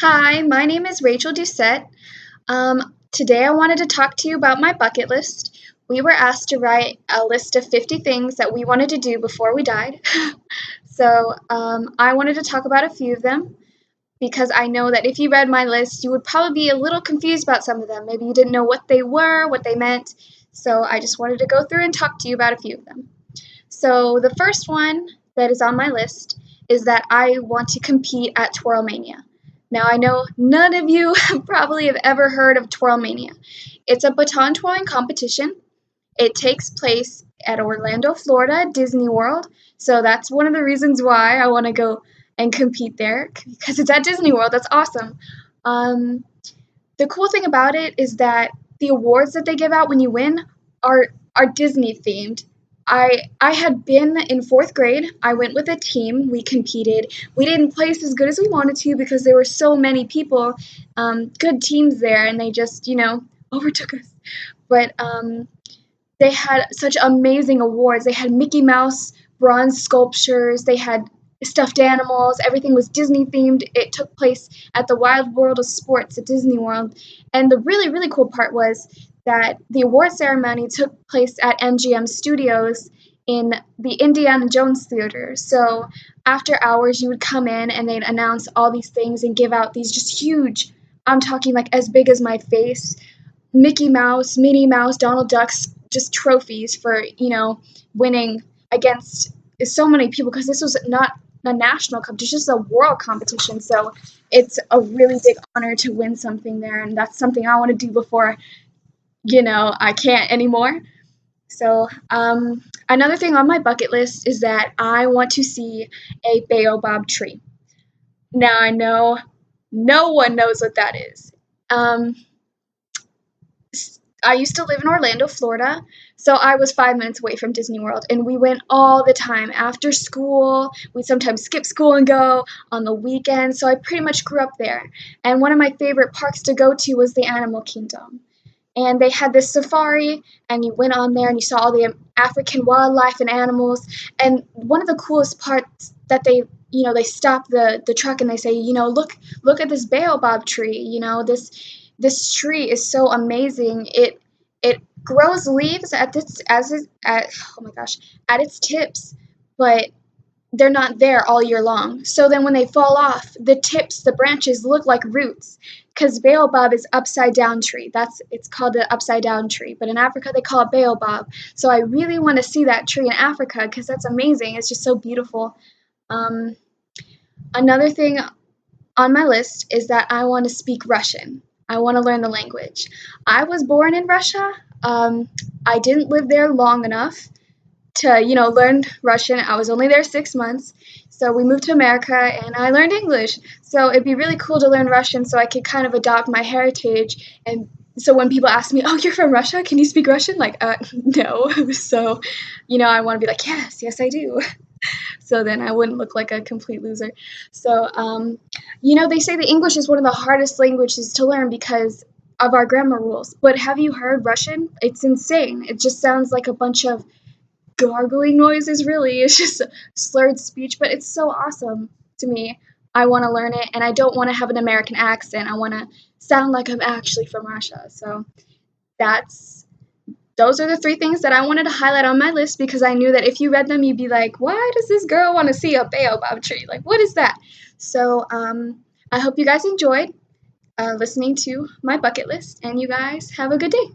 Hi, my name is Rachel Doucette. Today I wanted to talk to you about my bucket list. We were asked to write a list of 50 things that we wanted to do before we died. I wanted to talk about a few of them because I know that if you read my list, you would probably be a little confused about some of them. Maybe you didn't know what they were, what they meant. So I just wanted to go through and talk to you about a few of them. So the first one that is on my list is that I want to compete at Twirlmania. Now I know none of you probably have ever heard of Twirlmania. It's a baton twirling competition. It takes place at Orlando, Florida, Disney World. So that's one of the reasons why I want to go and compete there because it's at Disney World. That's awesome. Um, the cool thing about it is that the awards that they give out when you win are are Disney themed. I had been in fourth grade. I went with a team. We competed. We didn't place as good as we wanted to because there were so many people, good teams there, and they just overtook us. But they had such amazing awards. They had Mickey Mouse bronze sculptures. They had stuffed animals. Everything was Disney themed. It took place at the Wild World of Sports at Disney World. And the really, really cool part was that the award ceremony took place at MGM Studios in the Indiana Jones Theater. So after hours, you would come in and they'd announce all these things and give out these just huge, I'm talking like as big as my face, Mickey Mouse, Minnie Mouse, Donald Duck's just trophies for, winning against so many people because this was not a national competition, it's just a world competition. So it's a really big honor to win something there, and that's something I want to do before, I can't anymore. So another thing on my bucket list is that I want to see a baobab tree. Now I know no one knows what that is. Um, I used to live in Orlando, Florida, so I was 5 minutes away from Disney World, and we went all the time after school. We'd sometimes skip school and go on the weekends, so I pretty much grew up there. And one of my favorite parks to go to was the Animal Kingdom. And they had this safari, and you went on there and you saw all the African wildlife and animals. And one of the coolest parts that they stop the truck and they say, look at this baobab tree. This tree is so amazing. It grows leaves oh my gosh, at its tips, but they're not there all year long. So then when they fall off, the branches look like roots because baobab is upside down tree. It's called the upside down tree, but in Africa they call it baobab. So I really want to see that tree in Africa because that's amazing. It's just so beautiful. Um, Another thing on my list is that I want to speak Russian. I want to learn the language. I was born in Russia. I didn't live there long enough to, learn Russian. I was only there 6 months. So we moved to America and I learned English. So it'd be really cool to learn Russian so I could kind of adopt my heritage. And so when people ask me, oh, you're from Russia? Can you speak Russian? Like, no. So, I want to be like, yes, I do. So then I wouldn't look like a complete loser. So they say that English is one of the hardest languages to learn because of our grammar rules. But have you heard Russian? It's insane. It just sounds like a bunch of gargling noises, really. It's just slurred speech, but it's so awesome to me. I want to learn it, and I don't want to have an American accent. I want to sound like I'm actually from Russia. So that's those are the three things that I wanted to highlight on my list because I knew that if you read them, you'd be like, why does this girl want to see a baobab tree? Like, what is that? So I hope you guys enjoyed listening to my bucket list, and you guys have a good day.